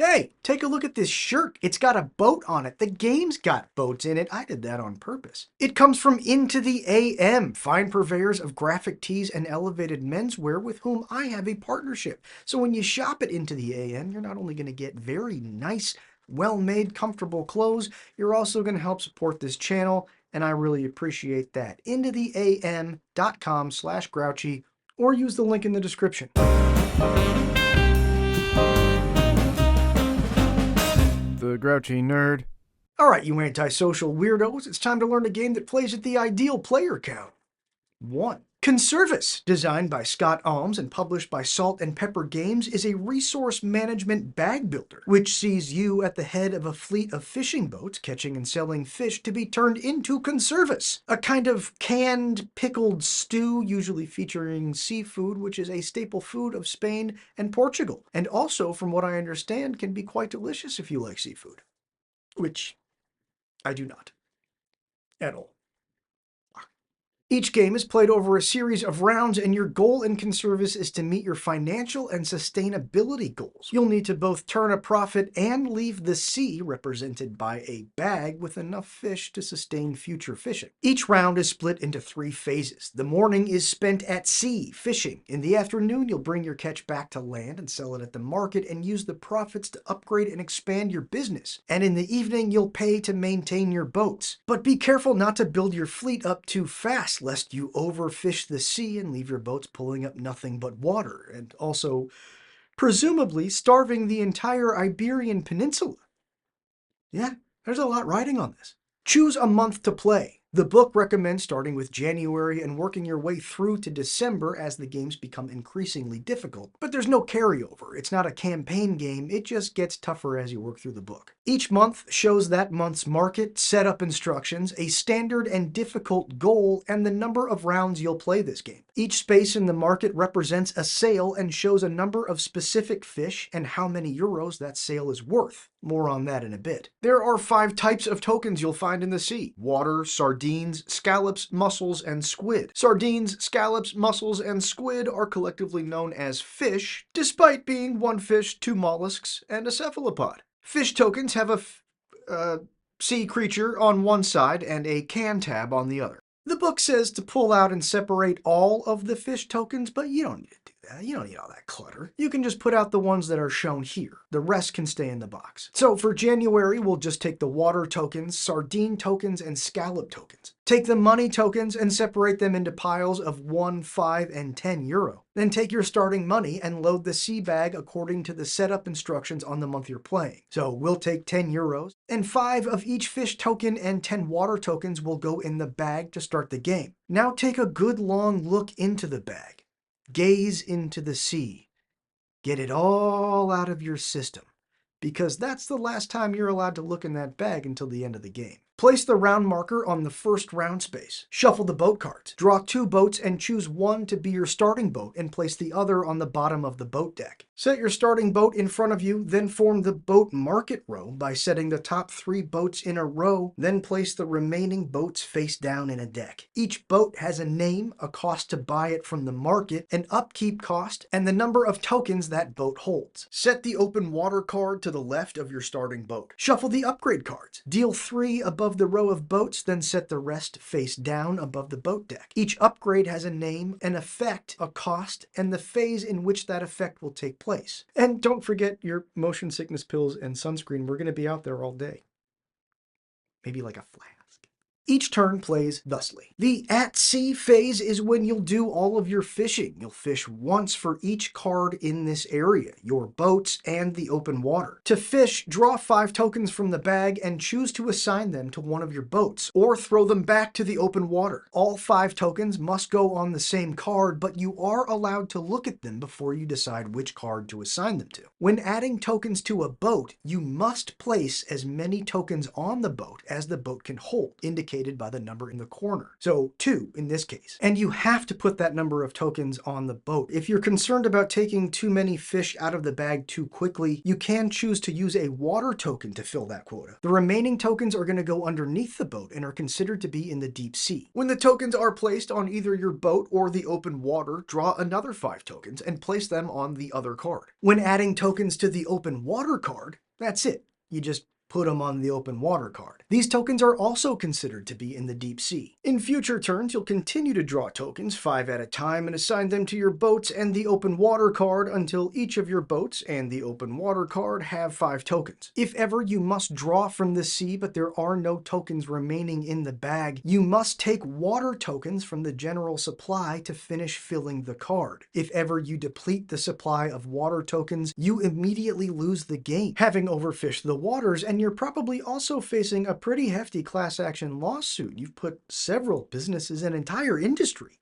Hey, take a look at this shirt. It's got a boat on it. The game's got boats in it. I did that on purpose. It comes from Into the AM, fine purveyors of graphic tees and elevated menswear with whom I have a partnership. So when you shop at Into the AM, you're not only going to get very nice, well-made, comfortable clothes, you're also going to help support this channel, and I really appreciate that. intotheam.com/grouchy, or use the link in the description. The Grouchy Nerd. Alright, you antisocial weirdos, it's time to learn a game that plays at the ideal player count. 1. Conservas, designed by Scott Alms and published by Salt and Pepper Games, is a resource management bag builder, which sees you at the head of a fleet of fishing boats catching and selling fish to be turned into conservas, a kind of canned, pickled stew usually featuring seafood, which is a staple food of Spain and Portugal, and also, from what I understand, can be quite delicious if you like seafood. Which I do not. At all. Each game is played over a series of rounds, and your goal in Conservas is to meet your financial and sustainability goals. You'll need to both turn a profit and leave the sea, represented by a bag, with enough fish to sustain future fishing. Each round is split into 3 phases. The morning is spent at sea, fishing. In the afternoon, you'll bring your catch back to land and sell it at the market and use the profits to upgrade and expand your business. And in the evening, you'll pay to maintain your boats. But be careful not to build your fleet up too fast, lest you overfish the sea and leave your boats pulling up nothing but water, and also, presumably, starving the entire Iberian Peninsula. Yeah, there's a lot riding on this. Choose a month to play. The book recommends starting with January and working your way through to December as the games become increasingly difficult. But there's no carryover. It's not a campaign game. It just gets tougher as you work through the book. Each month shows that month's market, setup instructions, a standard and difficult goal, and the number of rounds you'll play this game. Each space in the market represents a sale and shows a number of specific fish and how many euros that sale is worth. More on that in a bit. There are 5 types of tokens you'll find in the sea: water, sardines, scallops, mussels, and squid. Sardines, scallops, mussels, and squid are collectively known as fish, despite being 1 fish, 2 mollusks, and a cephalopod. Fish tokens have a sea creature on one side and a can tab on the other. The book says to pull out and separate all of the fish tokens, but you don't need to do that. You don't need all that clutter. You can just put out the ones that are shown here. The rest can stay in the box. So for January, we'll just take the water tokens, sardine tokens, and scallop tokens. Take the money tokens and separate them into piles of 1, 5, and 10 euro. Then take your starting money and load the sea bag according to the setup instructions on the month you're playing. So we'll take 10 euros, and 5 of each fish token and 10 water tokens will go in the bag to start the game. Now take a good long look into the bag. Gaze into the sea. Get it all out of your system, because that's the last time you're allowed to look in that bag until the end of the game. Place the round marker on the first round space. Shuffle the boat cards. Draw 2 boats and choose one to be your starting boat and place the other on the bottom of the boat deck. Set your starting boat in front of you, then form the boat market row by setting the top 3 boats in a row, then place the remaining boats face down in a deck. Each boat has a name, a cost to buy it from the market, an upkeep cost, and the number of tokens that boat holds. Set the open water card to the left of your starting boat. Shuffle the upgrade cards. Deal 3 above the row of boats, then set the rest face down above the boat deck. Each upgrade has a name, an effect, a cost, and the phase in which that effect will take place. And don't forget your motion sickness pills and sunscreen. We're going to be out there all day. Maybe like a flask. Each turn plays thusly. The at sea phase is when you'll do all of your fishing. You'll fish once for each card in this area, your boats and the open water. To fish, draw 5 tokens from the bag and choose to assign them to one of your boats, or throw them back to the open water. All 5 tokens must go on the same card, but you are allowed to look at them before you decide which card to assign them to. When adding tokens to a boat, you must place as many tokens on the boat as the boat can hold, indicating indicated by the number in the corner. So 2 in this case. And you have to put that number of tokens on the boat. If you're concerned about taking too many fish out of the bag too quickly, you can choose to use a water token to fill that quota. The remaining tokens are going to go underneath the boat and are considered to be in the deep sea. When the tokens are placed on either your boat or the open water, draw another 5 tokens and place them on the other card. When adding tokens to the open water card, that's it. You just put them on the open water card. These tokens are also considered to be in the deep sea. In future turns, you'll continue to draw tokens 5 at a time and assign them to your boats and the open water card until each of your boats and the open water card have 5 tokens. If ever you must draw from the sea but there are no tokens remaining in the bag, you must take water tokens from the general supply to finish filling the card. If ever you deplete the supply of water tokens, you immediately lose the game, having overfished the waters, and you're probably also facing a pretty hefty class action lawsuit. You've put several businesses and entire industry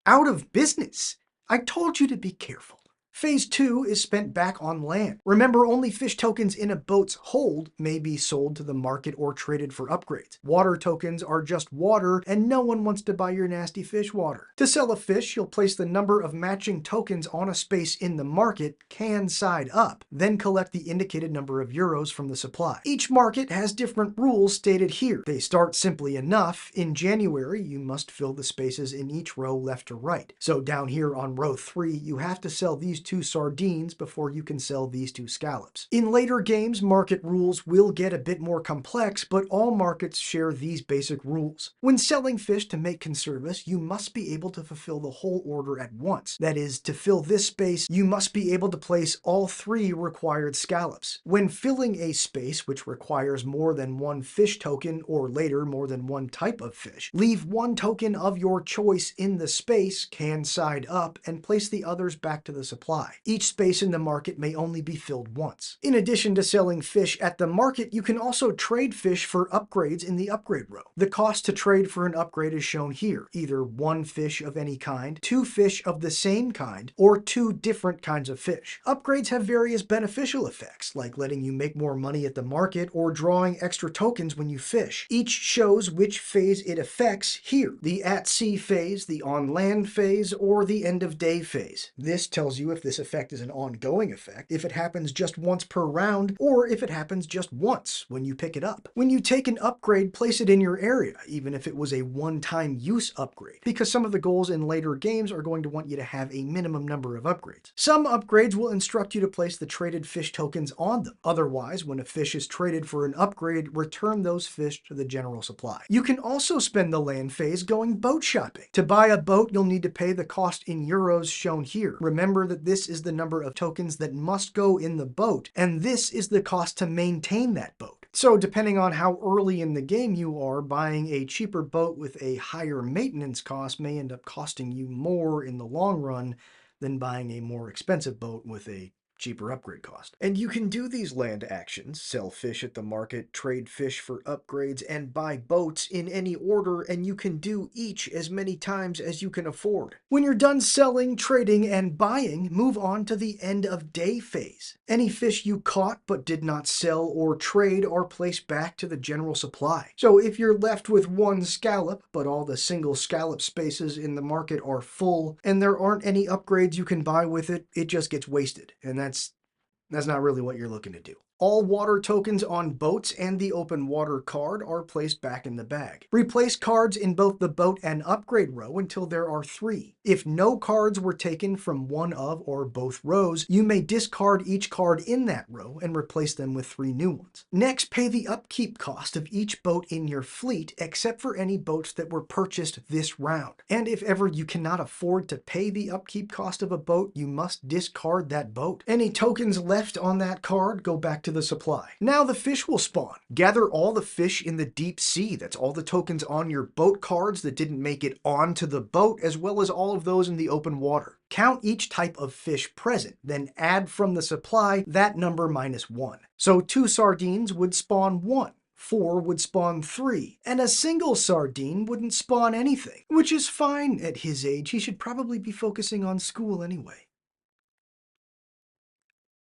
out of business. I told you to be careful. Phase 2 is spent back on land. Remember, only fish tokens in a boat's hold may be sold to the market or traded for upgrades. Water tokens are just water, and no one wants to buy your nasty fish water. To sell a fish, you'll place the number of matching tokens on a space in the market, can side up, then collect the indicated number of euros from the supply. Each market has different rules stated here. They start simply enough. In January, you must fill the spaces in each row left to right. So down here on row 3, you have to sell these 2 sardines before you can sell these 2 scallops. In later games, market rules will get a bit more complex, but all markets share these basic rules. When selling fish to make conservas, you must be able to fulfill the whole order at once. That is, to fill this space, you must be able to place all 3 required scallops. When filling a space which requires more than 1 fish token, or later more than 1 type of fish, leave 1 token of your choice in the space, can side up, and place the others back to the supply. Each space in the market may only be filled once. In addition to selling fish at the market, you can also trade fish for upgrades in the upgrade row. The cost to trade for an upgrade is shown here, either 1 fish of any kind, 2 fish of the same kind, or 2 different kinds of fish. Upgrades have various beneficial effects, like letting you make more money at the market or drawing extra tokens when you fish. Each shows which phase it affects here, the at sea phase, the on land phase, or the end of day phase. This tells you if this effect is an ongoing effect, if it happens just once per round, or if it happens just once when you pick it up. When you take an upgrade, place it in your area, even if it was a one-time use upgrade, because some of the goals in later games are going to want you to have a minimum number of upgrades. Some upgrades will instruct you to place the traded fish tokens on them. Otherwise, when a fish is traded for an upgrade, return those fish to the general supply. You can also spend the land phase going boat shopping. To buy a boat, you'll need to pay the cost in euros shown here. Remember that this is the number of tokens that must go in the boat, and this is the cost to maintain that boat. So depending on how early in the game you are, buying a cheaper boat with a higher maintenance cost may end up costing you more in the long run than buying a more expensive boat with a cheaper upgrade cost. And you can do these land actions, sell fish at the market, trade fish for upgrades, and buy boats in any order, and you can do each as many times as you can afford. When you're done selling, trading, and buying, move on to the end of day phase. Any fish you caught but did not sell or trade are placed back to the general supply. So if you're left with 1 scallop, but all the single scallop spaces in the market are full, and there aren't any upgrades you can buy with it, it just gets wasted. And that's not really what you're looking to do. All water tokens on boats and the open water card are placed back in the bag. Replace cards in both the boat and upgrade row until there are 3. If no cards were taken from one of or both rows, you may discard each card in that row and replace them with 3 new ones. Next, pay the upkeep cost of each boat in your fleet, except for any boats that were purchased this round. And if ever you cannot afford to pay the upkeep cost of a boat, you must discard that boat. Any tokens left on that card go back to the supply. Now the fish will spawn. Gather all the fish in the deep sea. That's all the tokens on your boat cards that didn't make it onto the boat, as well as all of those in the open water. Count each type of fish present, then add from the supply that number minus 1. So 2 sardines would spawn 1. 4 would spawn 3, and a single sardine wouldn't spawn anything, which is fine at his age. He should probably be focusing on school anyway.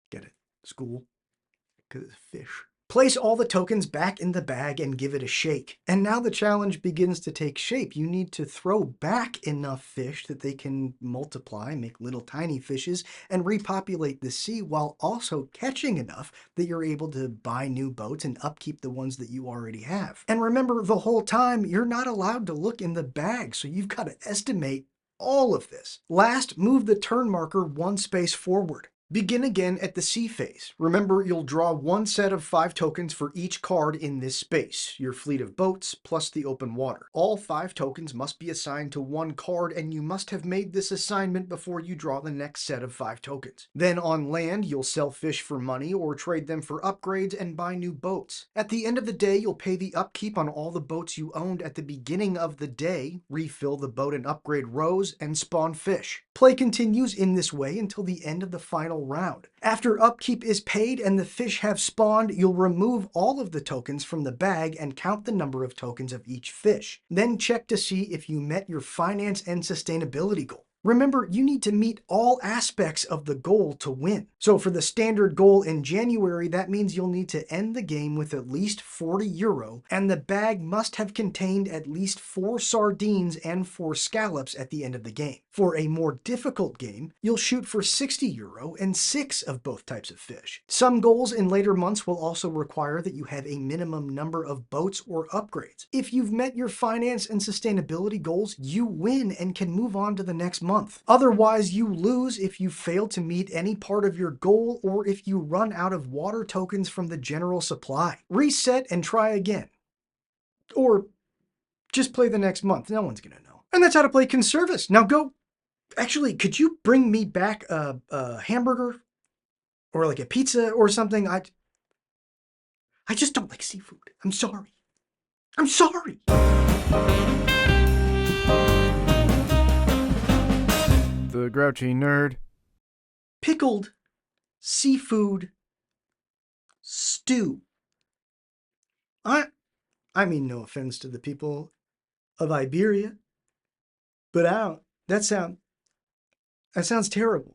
Get it? School? Because it's fish. Place all the tokens back in the bag and give it a shake. And now the challenge begins to take shape. You need to throw back enough fish that they can multiply, make little tiny fishes, and repopulate the sea while also catching enough that you're able to buy new boats and upkeep the ones that you already have. And remember, the whole time, you're not allowed to look in the bag, so you've got to estimate all of this. Last, move the turn marker one space forward. Begin again at the sea phase. Remember, you'll draw one set of 5 tokens for each card in this space, your fleet of boats plus the open water. All 5 tokens must be assigned to one card, and you must have made this assignment before you draw the next set of 5 tokens. Then on land, you'll sell fish for money or trade them for upgrades and buy new boats. At the end of the day, you'll pay the upkeep on all the boats you owned at the beginning of the day, refill the boat and upgrade rows, and spawn fish. Play continues in this way until the end of the final round. After upkeep is paid and the fish have spawned, you'll remove all of the tokens from the bag and count the number of tokens of each fish. Then check to see if you met your finance and sustainability goal. Remember, you need to meet all aspects of the goal to win. So for the standard goal in January, that means you'll need to end the game with at least 40 euro, and the bag must have contained at least 4 sardines and 4 scallops at the end of the game. For a more difficult game, you'll shoot for 60 euro and 6 of both types of fish. Some goals in later months will also require that you have a minimum number of boats or upgrades. If you've met your finance and sustainability goals, you win and can move on to the next month. Otherwise, you lose if you fail to meet any part of your goal or if you run out of water tokens from the general supply. Reset and try again. Or just play the next month. No one's gonna know. And that's how to play Conservas. Now go. Actually, could you bring me back a hamburger or like a pizza or something? I just don't like seafood. I'm sorry. I'm sorry. The Grouchy Nerd. Pickled seafood stew. I mean, no offense to the people of Iberia, but that sounds terrible.